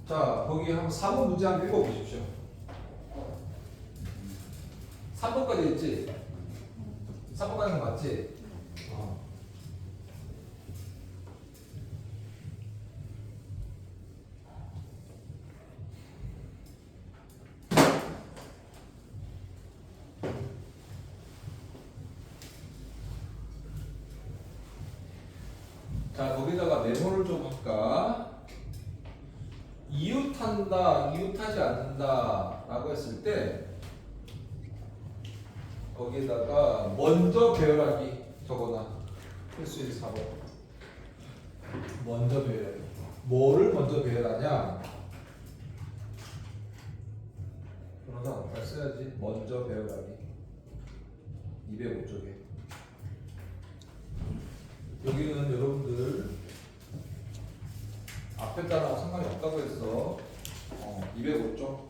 자, 거기 한번 4번 문제 한번 읽어보십시오. 3번까지 했지? 3번까지는 맞지? 자, 거기다가 메모를 좀 할까? 이웃한다, 이웃하지 않는다 라고 했을 때 거기다가 먼저 배열하기 적어놔. 필수일 4번. 먼저 배열하기. 뭐를 먼저 배열하냐? 그러나 잘 써야지. 먼저 배열하기. 205쪽에. 여기는 여러분들 앞에 따라하고 상관이 없다고 했어. 205쪽.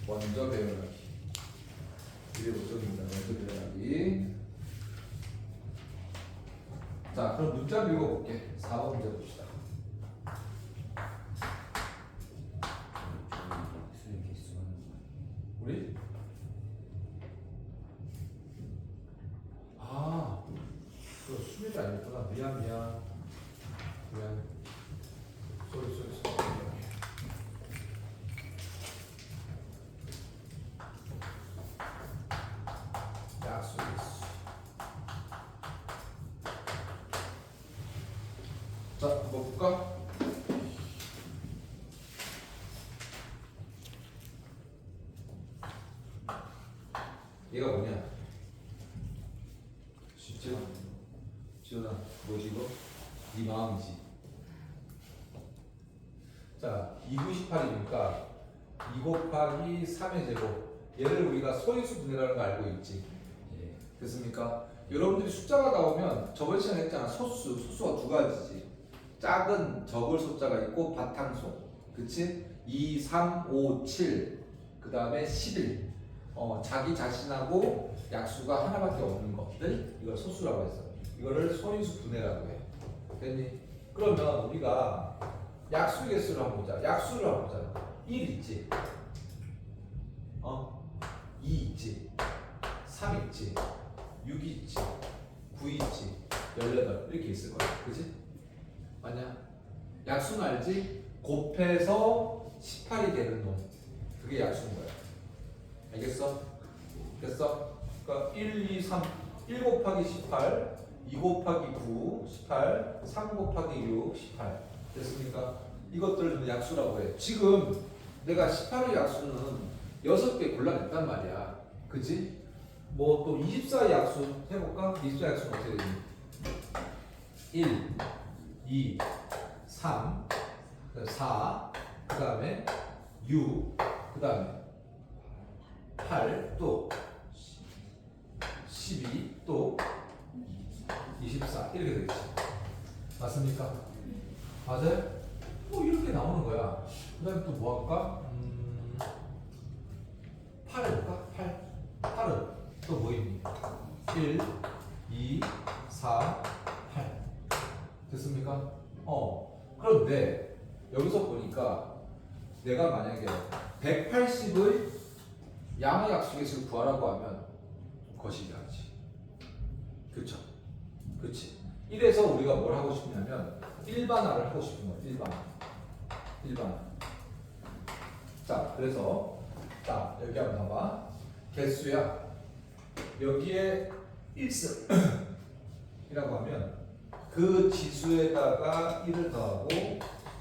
먼저 배열하기. 205쪽입니다. 먼저 배열하기. 자, 그럼 문자 읽어볼게. 4번 문제 봅시다. 우리? 그거 수빈이 아니구나. 미안. 쏘리. 약속 있어. 자, 뭐 볼까? 얘가 뭐냐? 쉽지? 지훈아, 뭐지 이거? 네 마음이지. 자, 298이니까 2 곱하기 3의 제곱. 얘를 우리가 소인수 분해라는 거 알고 있지? 예. 됐습니까? 여러분들이 숫자가 나오면 저번 시간에 했잖아. 소수가 두 가지지. 작은 적을 소자가 있고 바탕소. 그치? 2, 3, 5, 7. 그 다음에 11. 자기 자신하고 약수가 하나밖에 없는 것들. 이걸 소수라고 했어. 이거를 소인수 분해라고 해. 됐니? 그러면 우리가 약수 개수를 한번 보자. 약수를 한번 보자. 1 있지? 2 있지? 3 있지? 6 있지? 9 있지? 18 이렇게 있을 거야. 그치? 맞냐? 약수는 알지? 곱해서 18이 되는 놈. 그게 약수인 거야. 알겠어? 됐어? 그러니까 1, 2, 3 1 곱하기 18 2 곱하기 9 18 3 곱하기 6 18 됐습니까? 이것들을 약수라고 해. 지금 내가 18의 약수는 6개 골라냈단 말이야. 그치? 뭐 또 24의 약수 해볼까? 24의 약수는 어떻게 되니? 1 2 3 4 그 다음에 6 그 다음에 8 또 12 또 24 이렇게 되겠지. 맞습니까? 맞아요? 이렇게 나오는 거야. 그 다음에 또 뭐 할까? 8 해볼까? 8은 또 뭐 있니? 1 2 4 8 됐습니까? 그런데 여기서 보니까 내가 만약에 180의 양의 약수개수를 구하라고 하면 거시기 하지. 그쵸? 그치? 이래서 우리가 뭘 하고 싶냐면 일반화를 하고 싶은 거야. 일반화. 자, 그래서 자, 여기 한번 봐봐. 개수야. 여기에 1승 이라고 하면 그 지수에다가 1을 더하고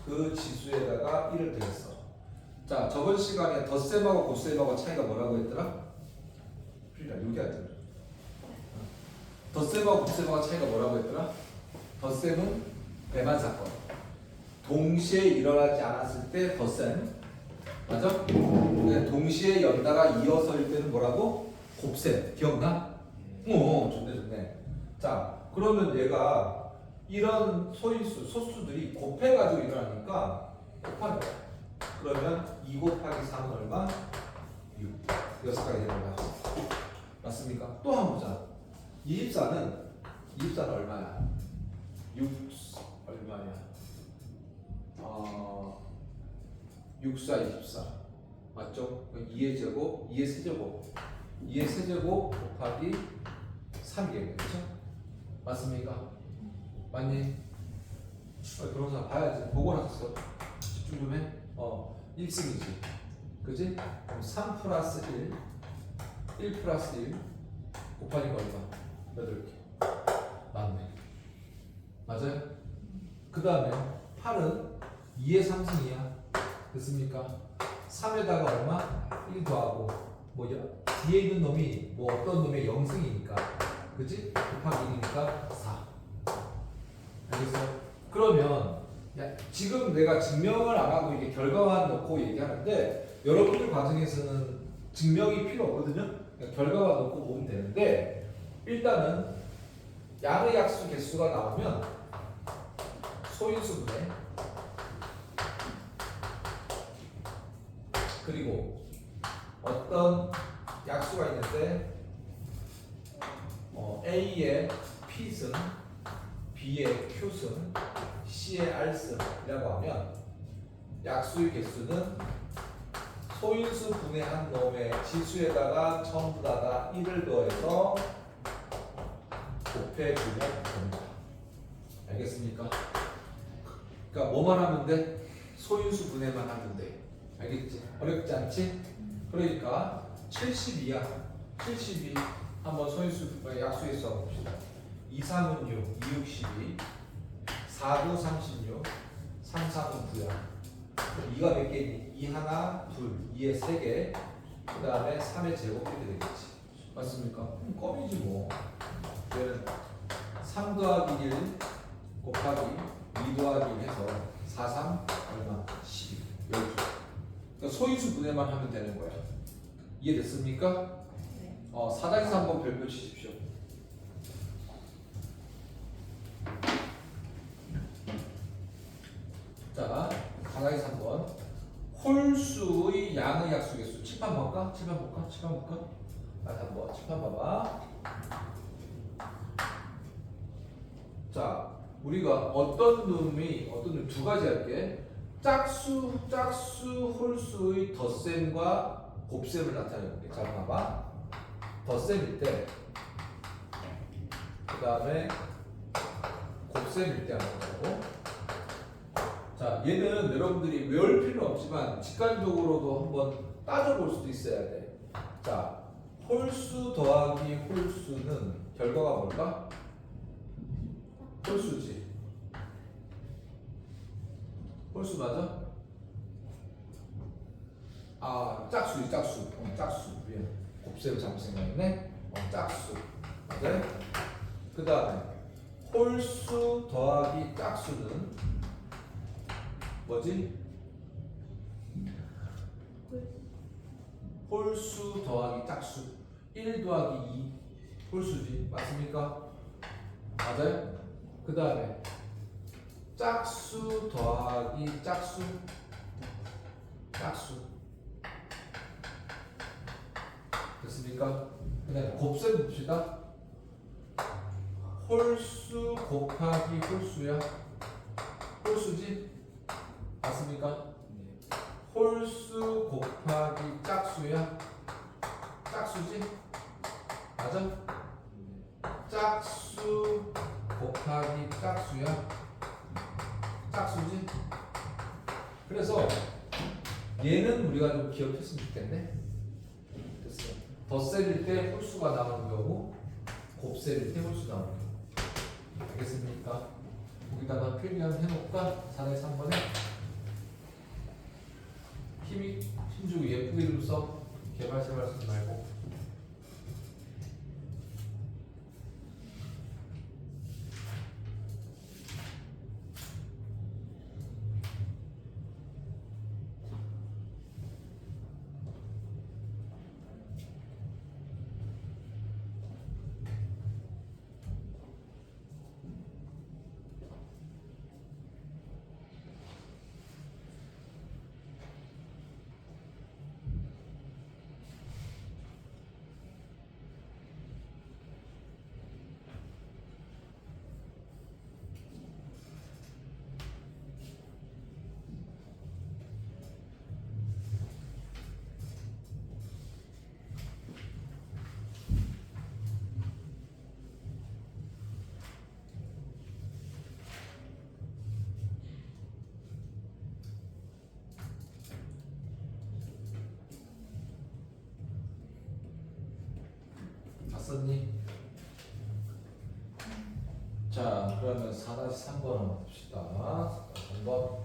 그 지수에다가 1을 더했어. 자, 저번 시간에 덧셈하고 곱셈하고 차이가 뭐라고 했더라? 여기 하더라. 덧셈하고 곱셈하고 차이가 뭐라고 했더라? 덧셈은 배만 사건. 동시에 일어나지 않았을 때 덧셈. 맞아? 근데 동시에 연달아 이어서일 때는 뭐라고? 곱셈. 기억나? 좋네. 자, 그러면 얘가 이런 소수들이 곱해가지고 일어나니까 곱하는 거야. 그러면 2 곱하기 3은 얼마? 6. 6가지 되는 거야. 맞습니까? 또 한 번 보자. 24는 얼마야? 6 얼마야? 6, 4, 24 맞죠? 2의 제곱, 2의 세제곱 2의 세제곱 곱하기 3이겠네 그쵸? 맞습니까? 맞니? 그러고서 봐야지 보고 나서 집중 좀 해. 1승이지 그지? 그럼 3 플러스 1 플러스 1 곱하기 얼마? 8개 맞네 맞아요? 그 다음에 8은 2의 3승이야 됐습니까? 3에다가 얼마? 1 더하고 뭐 뒤에 있는 놈이 뭐 어떤 놈의 0승이니까 그치? 곱하기 1이니까 4 알겠어? 그러면 지금 내가 증명을 안 하고 이게 결과만 넣고 얘기하는데 여러분들 과정에서는 증명이 필요 없거든요. 그러니까 결과만 넣고 보면 되는데 일단은 양의 약수 개수가 나오면 소인수분해 그리고 어떤 약수가 있는데 A의 P승, B의 Q승, C의 R승이라고 하면 약수의 개수는 소인수 분해한 놈의 지수에다가 전부 다 1을 더해서 곱해주면 됩니다. 알겠습니까? 그러니까 뭐만 하면 돼? 소인수 분해만 하면 돼. 알겠지? 어렵지 않지? 그러니까 72야. 72 한번 소인수 약수에 써봅시다. 2, 3은 6, 2, 6, 12 4, 9, 36 3, 4는 9야 2가 몇 개니? 2 하나, 둘 2에 3개 그 다음에 3의 제곱이 되겠지 맞습니까? 껌이지 뭐 얘는 3 더하기 1 곱하기 2 더하기 1 해서 4, 3 얼마? 12 12 그러니까 소인수 분해만 하면 되는 거야 이해됐습니까? 네. 4-3 한번 별표 치십시오 자, 4-3번 홀수의 양의 약수개수 칠판 볼까? 칠판 볼까? 한번 칠판 봐봐 자, 우리가 어떤 놈이 두 가지 할게 짝수, 홀수의 덧셈과 곱셈을 나타내볼게 자, 봐봐 덧셈일 때 그 다음에 곱셈일 때 하는 거고 자, 얘는 여러분들이 외울 필요는 없지만 직관적으로도 한번 따져볼 수도 있어야 돼. 자, 홀수 더하기 홀수는 결과가 뭘까? 홀수지. 홀수 맞아? 짝수지, 짝수. 짝수. 미안. 곱셈 잘못 생각했네. 짝수. 맞아요? 그 다음에 홀수 더하기 짝수는 뭐지? 홀수 더하기 짝수 1 더하기 2 홀수지 맞습니까? 맞아요? 그 다음에 짝수 더하기 짝수 됐습니까? 그 다음에 곱셈 봅시다 홀수 곱하기 홀수야 홀수지? 맞습니까? 홀수 곱하기 짝수야? 짝수지? 맞아? 짝수 곱하기 짝수야? 짝수지? 그래서 얘는 우리가 좀 기억했으면 좋겠네. 됐어. 덧셈일 때 홀수가 나오는 경우, 곱셈일 때 홀수 나오는 경우. 알겠습니까? 거기다가 필기한 해놓을까? 4-3번에 힘주고 예쁘게 좀 써. 개발세발 쓰지 말고. 자, 그러면 4-3번 한번 봅시다. 3번.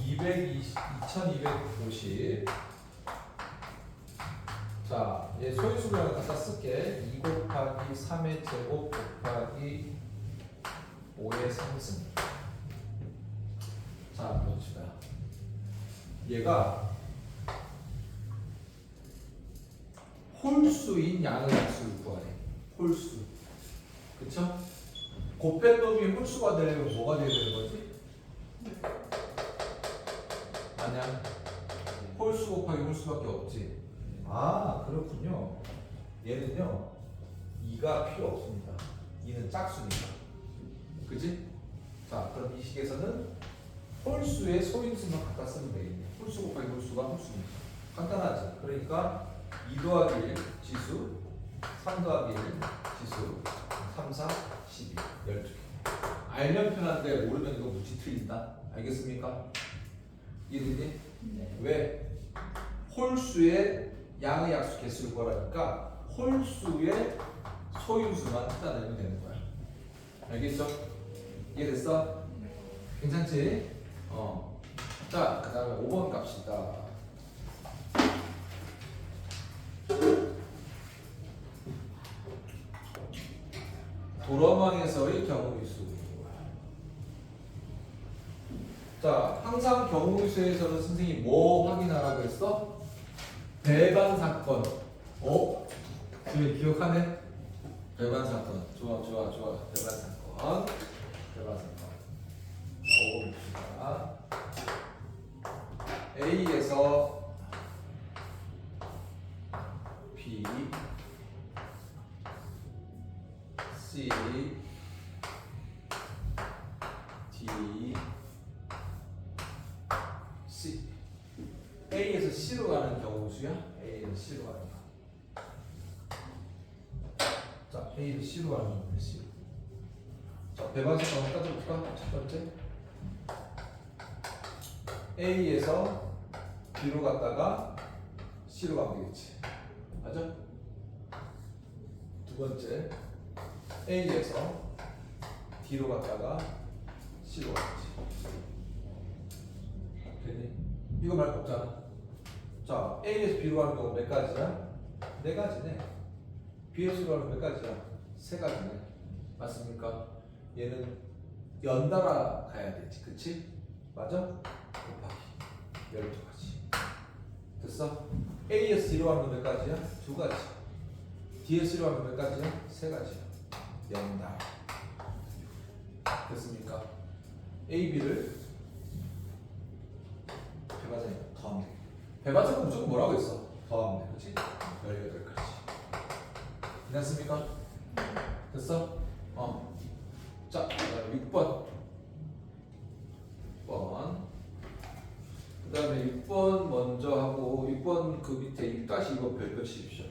(2250) 자, 얘 소인수를 갖다 쓸게. 2 곱하기 3의 제곱 곱하기 5의 3승. 자, 봅시다. 얘가 홀수인 양의 약수를 구하래. 홀수. 그쵸? 곱한 놈이 홀수가 되려면 뭐가 돼야 되는 거지? 아니야. 홀수 곱하기 홀수밖에 없지. 아, 그렇군요. 얘는요 2가 필요 없습니다. 2는 짝수니까. 그지? 자, 그럼 이 식에서는 홀수의 소인수만 갖다 쓰면 되겠네. 홀수 곱하기 홀수가 홀수니까. 간단하지? 그러니까 2 더하기 1 지수, 3 더하기 1 지수, 3, 4, 12, 12개. 알면 편한데 모르면 이거 무지 틀린다. 알겠습니까? 이해되니? 네. 왜? 홀수의 양의 약수 개수를 구하라니까 홀수의 소인수만 찾아내면 되는 거야. 알겠죠? 이해됐어? 괜찮지? 자, 그 다음에 5번 갑시다. 도러망에서의 경우의 수. 자, 항상 경우의 수에서는 선생님이 뭐 확인하라고 했어? 배반 사건. 지금 기억하네? 배반 사건. 좋아. 배반 사건. 배반 사건. 자, 5번 봅시다. A에서 B, C, D, C. A에서 C로 가는 경우 수야? A에서 C로 가는 경우. 자, A에서 C로 가는 경우 C. 자, 배반사건 한번 따져볼까? 첫 번째. A에서 B로 갔다가 C로 가면 되겠지. 맞아? 두 번째. A에서 D로 갔다가 C로 가겠지. 됐니? 이거 말고 없잖아. 자, A에서 B로 가는 경우 몇 가지야? 네 가지네. B에서 C로 가는 몇 가지야? 세 가지네. 맞습니까? 얘는 연달아 가야 되지. 그치? 맞아? 곱하기 12가지. 됐어? A에서 D로 가는 건 몇 가지야? 두 가지. D에서 C로 가는 건 몇 가지야? 세 가지야. 연달. 됐습니까? A, B를 배반사니까 더하면 돼. 배반사는 무조건 뭐라고 했어? 더하면 돼. 그렇지? 18가지. 괜찮습니까? 됐어? 자, 6번. 그 다음에 6번 먼저 하고 6번 그 밑에 6-2번 별표 치십시오.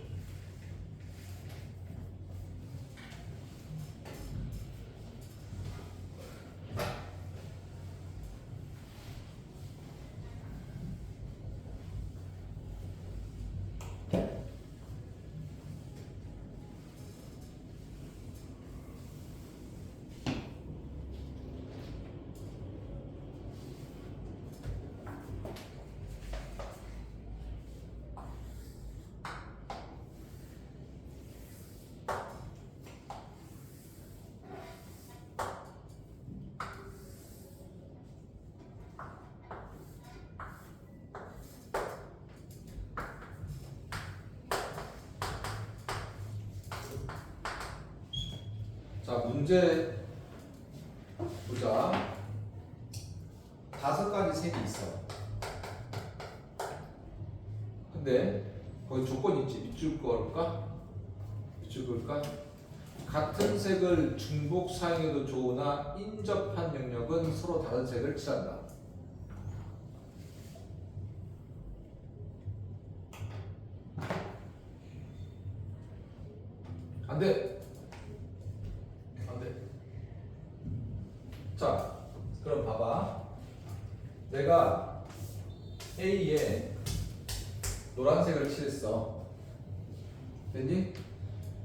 자, 문제 보자. 5가지 색이 있어. 근데 거기 조건이 있지. 밑줄 그을까? 밑줄 그을까? 같은 색을 중복 사용해도 좋으나 인접한 영역은 서로 다른 색을 칠한다. 안 돼. 자, 그럼 봐봐. 내가 A에 노란색을 칠했어. 됐니?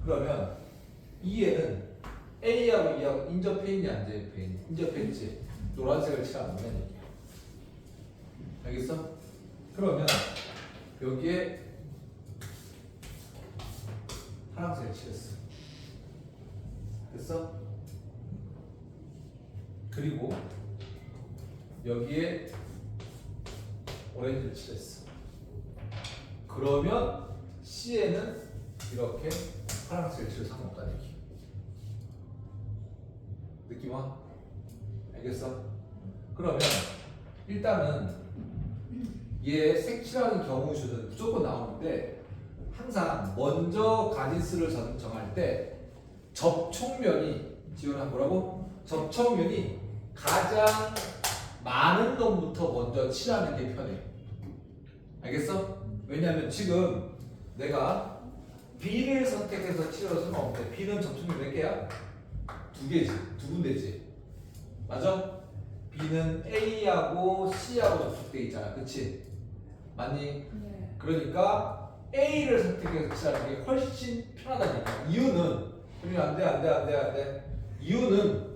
그러면 E에는 A하고 E하고 인접해 있냐 안 인접해 있니? 인접해 있지. 노란색을 칠하면 된다는 얘기야. 알겠어? 그러면 여기에 파란색을 칠했어. 됐어? 그리고 여기에 오렌지를 칠했어. 그러면 C에는 이렇게 파란색을 칠 상관없다는 얘기. 느낌 와? 알겠어? 그러면 일단은 얘 색칠하는 경우 수는 무조건 나오는데 항상 먼저 가지수를 정할 때 접촉면이 지원한 뭐라고? 접촉면이 가장 많은 놈부터 먼저 칠하는 게 편해. 알겠어? 왜냐하면 지금 내가 B를 선택해서 칠할 수는 없는데 B는 접촉면 몇 개야? 두 개지. 두 군데지. 맞아? B는 A하고 C하고 접촉돼 있잖아. 그치? 맞니? 네. 그러니까 A를 선택해서 칠하는 게 훨씬 편하다니까. 이유는 안 돼. 이유는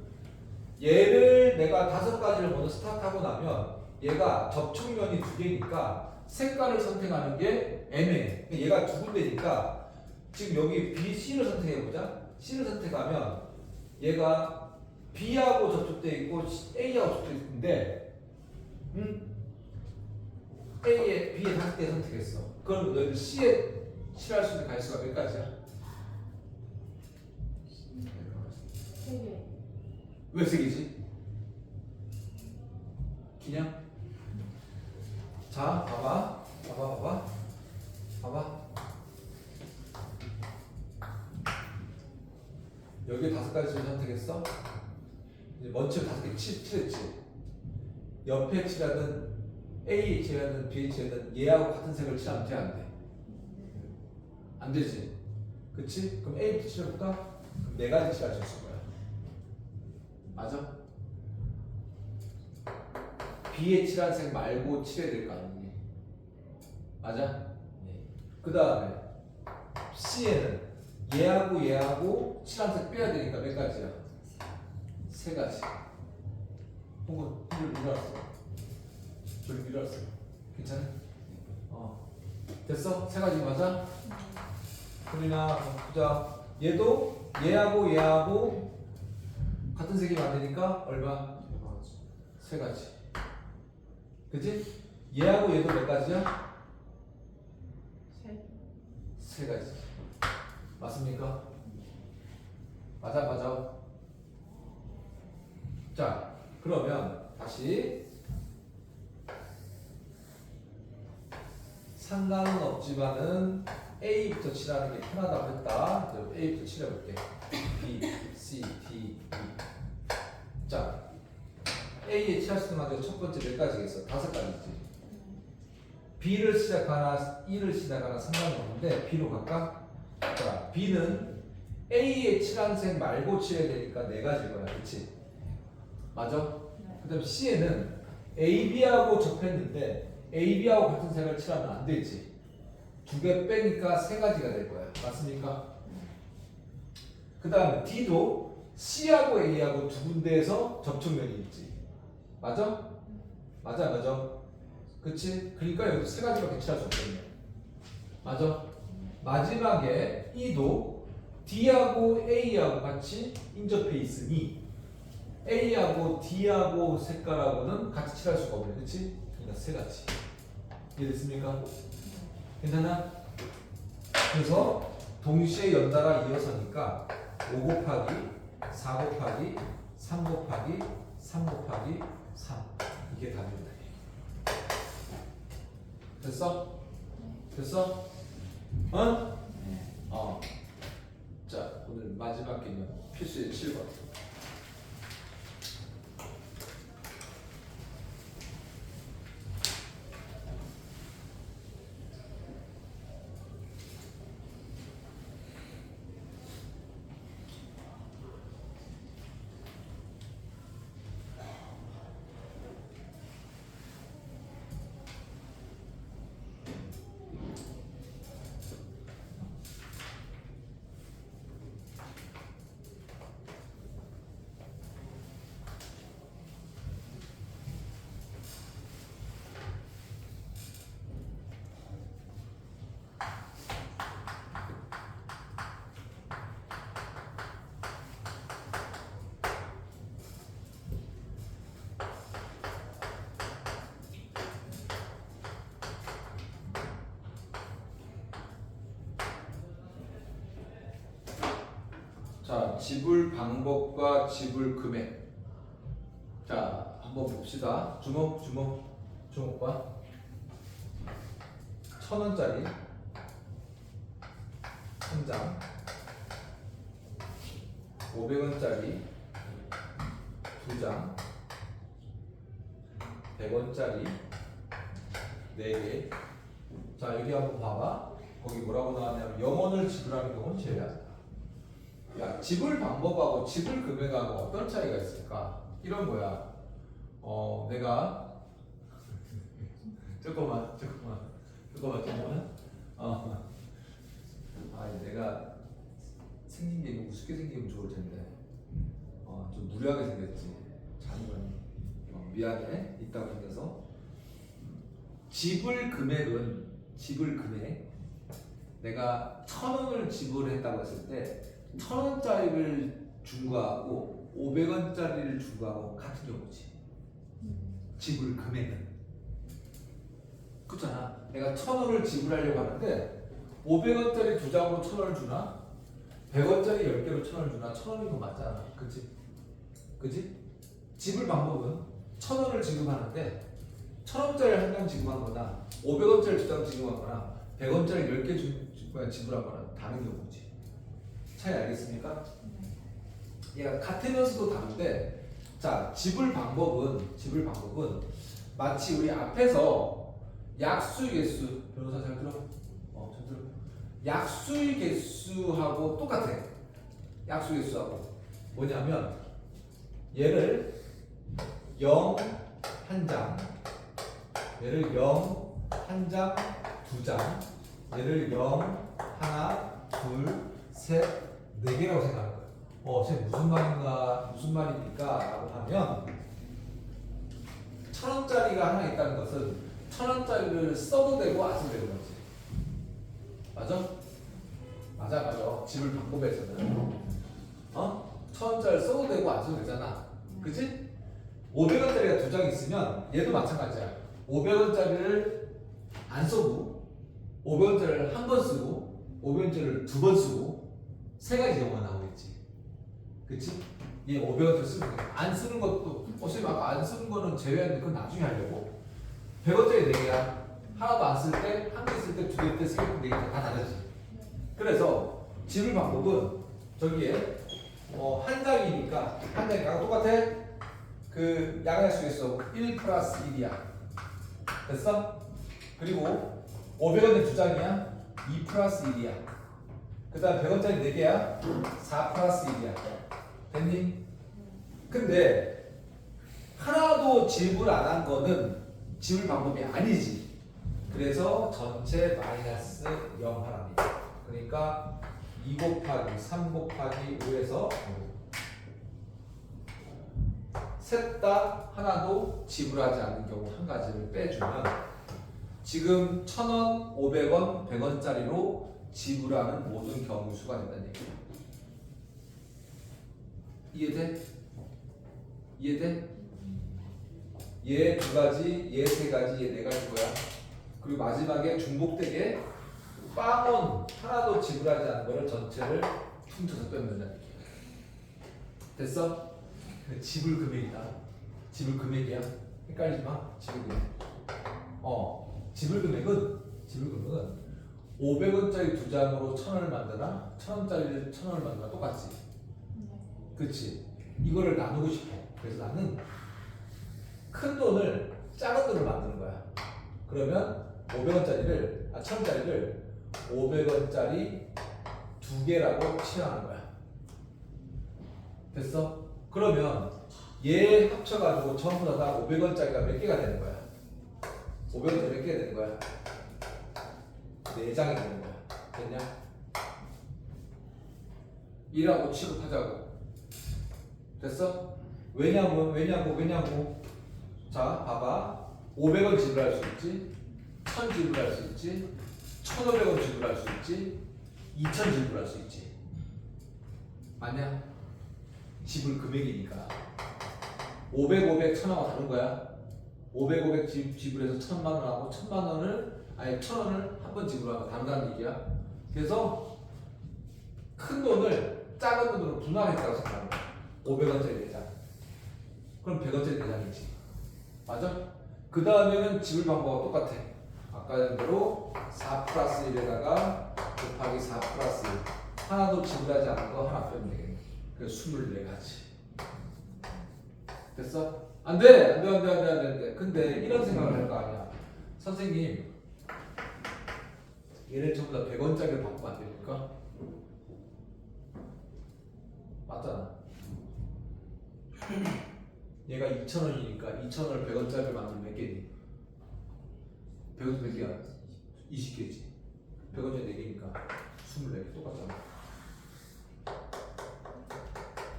얘를 내가 5가지를 먼저 스타트하고 나면 얘가 접촉면이 두 개니까 색깔을 선택하는 게 애매해. 얘가 두 군데니까 지금 여기 B, C를 선택해보자. C를 선택하면 얘가 B하고 접촉돼 있고 A하고 접촉돼 있는데 A에 B에 5개 선택했어. 그럼 너희들 C에 칠할 수 있는 가지수가 몇 가지야? 3개. 왜 3개지? 그냥 자 봐봐. 여기에 5가지를 선택했어. 이제 먼저 5개 칠했지. 옆에 칠하든 A에 칠하든 B에 칠하든 얘하고 같은 색을 칠하면 돼, 안 돼? 안 되지. 그치? 그럼 A부터 칠해볼까? 그럼 4가지 칠할 수 있을 거야. 맞아? B에 칠한 색 말고 칠해야 될 거 아니니? 맞아? 그 다음에 C에는 얘하고 칠한 색 빼야 되니까 몇 가지야? 3가지. 혹은 이를 밀어놨어. 저를 밀어놨어. 괜찮아? 됐어? 3가지 맞아? 소리나 보자. 얘도 얘하고 같은 색이면 안 되니까 얼마? 3가지. 그치? 얘하고 얘도 몇 가지야? 3가지. 맞습니까? 맞아. 자, 그러면 다시 상관은 없지만은 A부터 칠하는 게 편하다고 했다. A부터 칠해볼게. B, C, D, E. 자, A에 칠할 수 있는 가지가 첫 번째 몇 가지겠어? 5가지지. B를 시작하나 E를 시작하나 상관이 없는데 B로 갈까? 자, B는 A에 칠한 색 말고 칠해야 되니까 4가지일 거야. 그치? 맞아? 네. 그 다음 C에는 AB하고 접했는데 AB하고 같은 색을 칠하면 안 되지. 2개 빼니까 3가지가 될 거야. 맞습니까? 그 다음에 D도 C하고 A하고 두 군데에서 접촉면이 있지. 맞아? 맞아. 그치? 그러니까 여기 3가지밖에 칠할 수 없겠네. 맞아? 마지막에 E도 D하고 A하고 같이 인접해 있으니 A하고 D하고 색깔하고는 같이 칠할 수가 없네. 그치? 그러니까 3가지. 이해됐습니까? 괜찮아? 그래서 동시에 연달아 이어서니까 5 곱하기 4 곱하기 3 곱하기 3 곱하기 3 이게 답입니다. 됐어? 응? 자, 오늘 마지막 개념 필수의 7번. 자, 지불 방법과 지불 금액. 자, 한번 봅시다. 주목과 1,000원짜리 한 장, 500원짜리 두 장, 100원짜리 4개. 자, 여기 한번 봐봐. 거기 뭐라고 나왔냐면 영원을 지불하는 경우는 제외한다. 야, 지불 방법하고 지불 금액하고 어떤 차이가 있을까? 이런 거야. 내가 잠깐만. 내가 생긴 게 우습게 생기면 좋을 텐데. 좀 무례하게 생겼지. 잘못. 미안해. 이따가 생겨서. 지불 금액. 내가 1,000원을 지불했다고 했을 때 1,000원짜리를 준 거하고 500원짜리를 준 거하고 같은 경우지. 지불 금액은. 그렇잖아. 내가 1,000원을 지불하려고 하는데 500원짜리 두 장으로 1,000원을 주나? 100원짜리 10개로 1,000원을 주나? 1,000원인 거 맞잖아. 그치? 지불 방법은 1,000원을 지급하는데 1,000원짜리 한 장 지급한 거나 500원짜리 두 장 지급한 거나 100원짜리 10개 지불한 거나 다른 경우지. 차이 알겠습니까? 얘가 같으면서도 다른데, 자, 지불 방법은 마치 우리 앞에서 약수의 개수, 변호사 잘 들어? 잘 들어. 약수의 개수하고 똑같아. 약수의 개수하고 뭐냐면 얘를 0 한 장, 얘를 0 한 장, 두 장, 얘를 0 하나, 둘, 셋, 네 개라고 생각하는 거예요. 선생님 무슨 말입니까? 라고 하면 1,000원짜리가 하나 있다는 것은 1,000원짜리를 써도 되고 안 써도 되는 거지. 맞아? 맞아. 지불 방법에서는 1,000원짜리 써도 되고 안 써도 되잖아. 그치? 500원짜리가 두 장 있으면 얘도 마찬가지야. 500원짜리를 안 쓰고 500원짜리를 한 번 쓰고 500원짜리를 두 번 쓰고 세 가지 경우가 나오겠지. 그치? 얘 500원짜리 쓰는 거. 안 쓰는 것도 선생님 아까 안 쓰는 거는 제외하는데 그건 나중에 하려고. 100원짜리 4개야. 하나도 안 쓸 때, 한 개 쓸 때, 두 개 쓸 때, 세 개, 네 개 다 다르지. 그래서 지불 방법은 저기에 한 장이니까 한 장이니까 똑같아. 그 양할 수 있어. 1 플러스 1이야. 됐어? 그리고 500원짜리 두 장이야. 2 플러스 1이야. 그 다음 100원짜리 4개야. 4 플러스 1이야. 됐니? 근데 하나도 지불 안 한 거는 지불 방법이 아니지. 그래서 전체 마이너스 0 하랍니다. 그러니까 2 곱하기 3 곱하기 5에서 셋 다 하나도 지불하지 않는 경우 한 가지를 빼주면 지금 1,000원, 500원, 100원짜리로 지불하는 모든 경우 수가 된다는 얘기야. 이해돼? 얘 두 가지, 얘 세 가지, 얘 네 가지 거야. 그리고 마지막에 중복되게 빵원 하나도 지불하지 않은 거를 전체를 퉁쳐서 빼면 된다는 얘기야. 됐어? 지불 금액이다. 지불 금액이야. 헷갈리지 마. 지불 금액. 지불 금액은 500원짜리 두 장으로 1,000원을 만드나 1,000원짜리를 1,000원을 만드나 똑같지. 그렇지. 이거를 나누고 싶어. 그래서 나는 큰 돈을 작은 돈을 만드는 거야. 그러면 500원짜리를 1,000원짜리를 500원짜리 두 개라고 칠하는 거야. 됐어? 그러면 얘 합쳐가지고 전부 다 500원짜리가 몇 개가 되는 거야? 500원짜리 몇 개가 되는 거야? 4장이 되는 거야. 됐냐? 1하고 취급하자고. 됐어? 왜냐고? 자, 봐봐. 500원 지불할 수 있지, 1,000 지불할 수 있지, 1,500원 지불할 수 있지, 2,000 지불할 수 있지. 맞냐? 지불 금액이니까. 500, 1,000하고 다른 거야. 500 지불해서 1,000만 원하고 1,000원을 한 번 지불하고 다르다는 얘기야. 그래서 큰 돈을 작은 돈으로 분할했다고 생각하는 거야. 500원짜리 4장. 그럼 100원짜리 4장이지. 맞아? 그 다음에는 지불 방법과 똑같아. 아까 했던 대로 4 플러스 1에다가 곱하기 4 플러스 1. 하나도 지불하지 않은 거 하나 빼면 되겠네. 그래서 24가지. 됐어? 안 돼! 안 돼, 안 돼, 안 돼, 안 돼. 근데 이런 생각을 할 거 아니야. 선생님, 얘네 전부 다 100원짜리를 바꾸면 안 됩니까? 맞잖아. 얘가 2,000원이니까 2,000원을 100원짜리로 만들면 몇 개니? 100원 몇 개야? 20개지. 100원짜리 4개니까 24개 똑같잖아.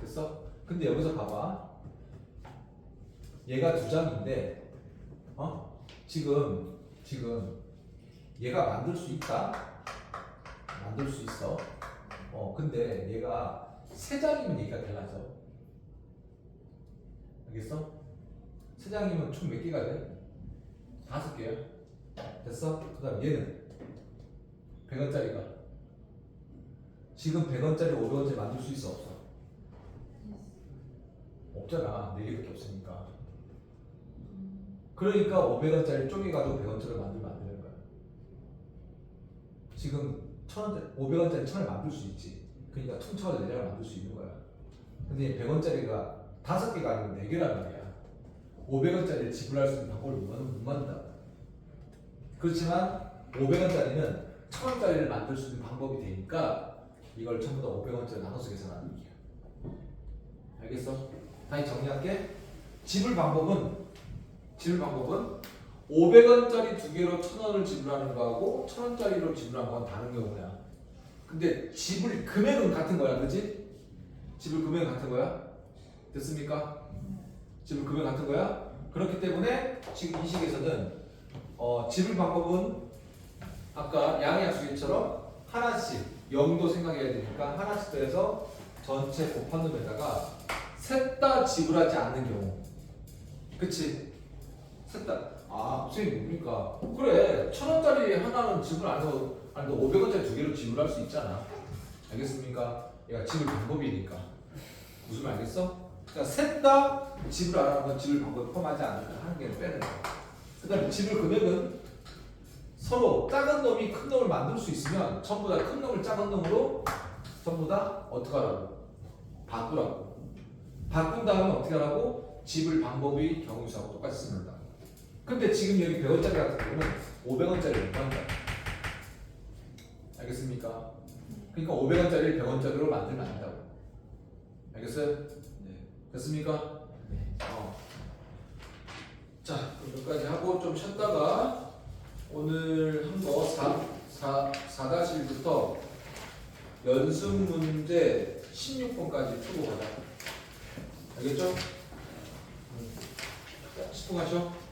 됐어? 근데 여기서 봐봐. 얘가 2장인데 지금 얘가 만들 수 있다? 만들 수 있어. 근데 얘가 3장이면 얘가 달라져. 알겠어? 3장이면 총 몇 개가 돼? 5개야. 됐어? 그 다음 얘는 100원짜리가 지금 100원짜리 500원짜리 만들 수 있어 없어? 없잖아. 4개밖에 없으니까. 그러니까 500원짜리 쪼개가지고 100원짜리 만들면 안 되는 거야. 지금 1,000원짜리 500원짜리 1,000을 만들 수 있지. 그러니까 퉁쳐서 4장을 만들 수 있는 거야. 근데 100원짜리가 5개가 아니고 4개란 말이야. 500원짜리를 지불할 수 있는 방법을 못 만든다. 그렇지만 500원짜리는 1,000원짜리를 만들 수 있는 방법이 되니까 이걸 전부 다 500원짜리 나눠서 계산하는 얘기야. 알겠어? 다시 정리할게. 지불 방법은 500원짜리 2개로 1,000원을 지불하는 거하고 1,000원짜리로 지불하는 건 다른 경우야. 근데 지불 금액은 같은 거야, 그렇지? 지불 금액은 같은 거야. 됐습니까? 지불 금액 같은 거야. 그렇기 때문에 지금 이 식에서는 지불 방법은 아까 양의 약수계처럼 하나씩 0도 생각해야 되니까 하나씩 더해서 전체 곱한 놈에다가 셋 다 지불하지 않는 경우. 그치? 셋 다. 선생님 뭡니까? 그래, 1,000원짜리 하나는 지불 안 해도 500원짜리 2개로 지불할 수 있잖아. 알겠습니까? 얘가 지불 방법이니까. 무슨 말 알겠어? 그러니까 셋 다 지불 안 하는 건 지불 방법에 포함하지 않으니까 한 개를 빼는 거야. 그 다음에 지불 금액은 서로 작은 놈이 큰 놈을 만들 수 있으면 전부 다 큰 놈을 작은 놈으로 전부 다 어떻게 하라고? 바꾸라고. 바꾼 다음에 어떻게 하라고? 지불 방법이 경우수하고 똑같이 쓰는다. 근데 지금 여기 100원짜리 같은 경우는 500원짜리를 못 한다. 알겠습니까? 그러니까 500원짜리를 100원짜리로 만들면 안 된다고. 알겠어요? 네. 됐습니까? 네. 자, 그럼 여기까지 하고 좀 쉬었다가 오늘 한 거 4-1부터 연습 문제 16번까지 풀고 가자. 알겠죠? 자, 집중하시오.